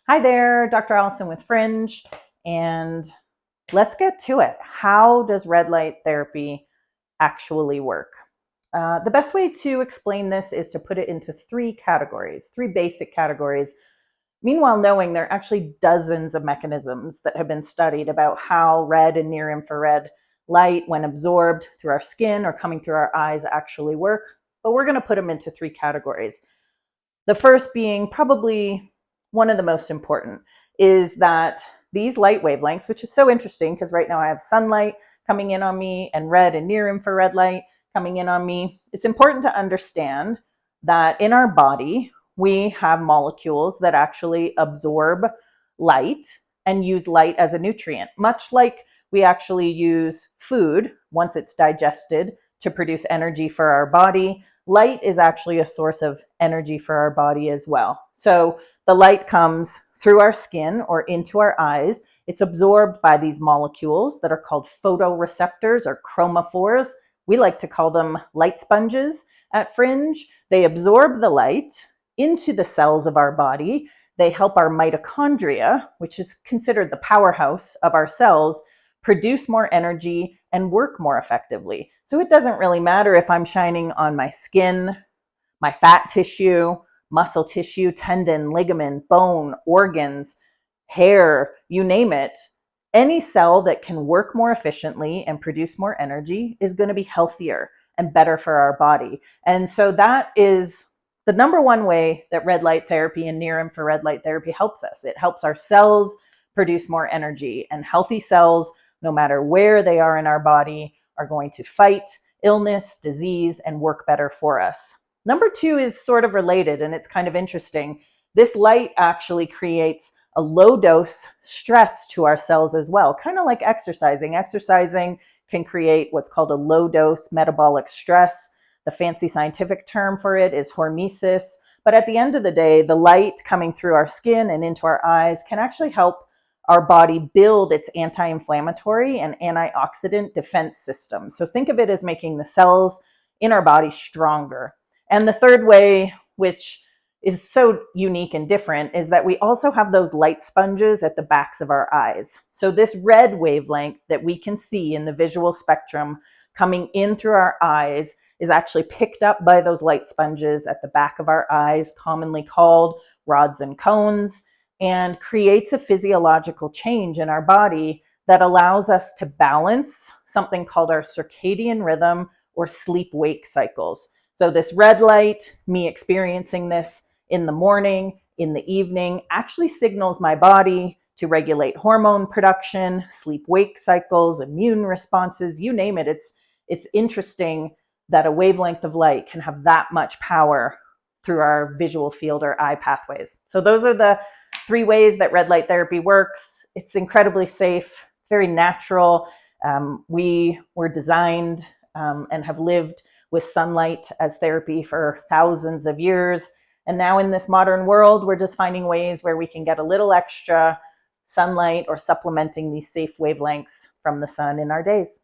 Hi there, Dr. Allison with Fringe, and let's get to it. How does red light therapy actually work? The best way to explain this is to put it into three categories, three basic categories. Meanwhile, knowing there are actually dozens of mechanisms that have been studied about how red and near infrared light, when absorbed through our skin or coming through our eyes, actually work. But we're going to put them into three categories. The first being probably one of the most important is that these light wavelengths, which is so interesting because right now I have sunlight coming in on me and red and near infrared light coming in on me. It's important to understand that in our body, we have molecules that actually absorb light and use light as a nutrient, much like we actually use food once it's digested to produce energy for our body. Light is actually a source of energy for our body as well. So the light comes through our skin or into our eyes. It's absorbed by these molecules that are called photoreceptors or chromophores. We like to call them light sponges at Fringe. They absorb the light into the cells of our body. They help our mitochondria, which is considered the powerhouse of our cells, produce more energy and work more effectively. So it doesn't really matter if I'm shining on my skin, my fat tissue, muscle tissue, tendon, ligament, bone, organs, hair, you name it. Any cell that can work more efficiently and produce more energy is going to be healthier and better for our body. And so that is the number one way that red light therapy and near infrared light therapy helps us. It helps our cells produce more energy, and healthy cells, no matter where they are in our body, are going to fight illness, disease, and work better for us. Number two is sort of related, and it's kind of interesting. This light actually creates a low dose stress to our cells as well, kind of like exercising. Exercising can create what's called a low dose metabolic stress. The fancy scientific term for it is hormesis. But at the end of the day, the light coming through our skin and into our eyes can actually help our body build its anti-inflammatory and antioxidant defense system. So think of it as making the cells in our body stronger. And the third way, which is so unique and different, is that we also have those light sponges at the backs of our eyes. So this red wavelength that we can see in the visual spectrum coming in through our eyes is actually picked up by those light sponges at the back of our eyes, commonly called rods and cones, and creates a physiological change in our body that allows us to balance something called our circadian rhythm or sleep-wake cycles. So this red light, me experiencing this in the morning, in the evening, actually signals my body to regulate hormone production, sleep-wake cycles, immune responses, you name it. It's interesting that a wavelength of light can have that much power through our visual field or eye pathways. So those are the three ways that red light therapy works. It's incredibly safe. It's very natural. We were designed and have lived with sunlight as therapy for thousands of years. And now in this modern world, we're just finding ways where we can get a little extra sunlight or supplementing these safe wavelengths from the sun in our days.